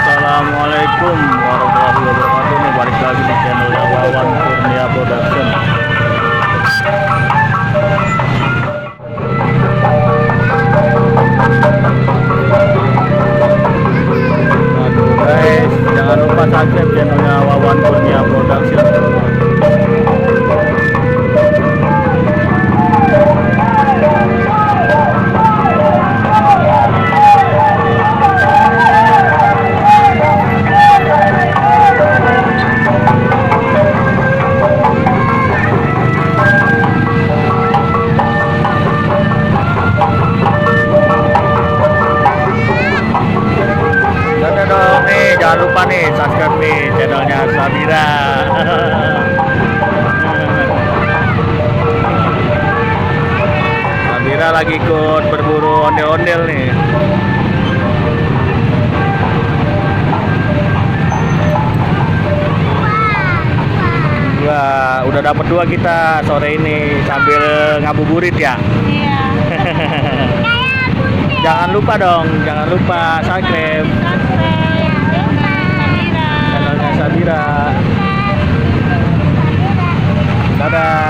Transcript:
Assalamualaikum warahmatullahi wabarakatuh. Nih balik lagi di channel Wawan Kurnia Production. Aduh guys, jangan lupa subscribe channelnya Wawan Kurnia Production. Jangan lupa nih subscribe nih channelnya Sabira. Sabira lagi ikut berburu ondel-ondel nih. Wah, udah dapat 2 kita sore ini sambil ngabuburit ya. Iya. Jangan lupa dong, jangan lupa subscribe channelnya Sabira. Dadah.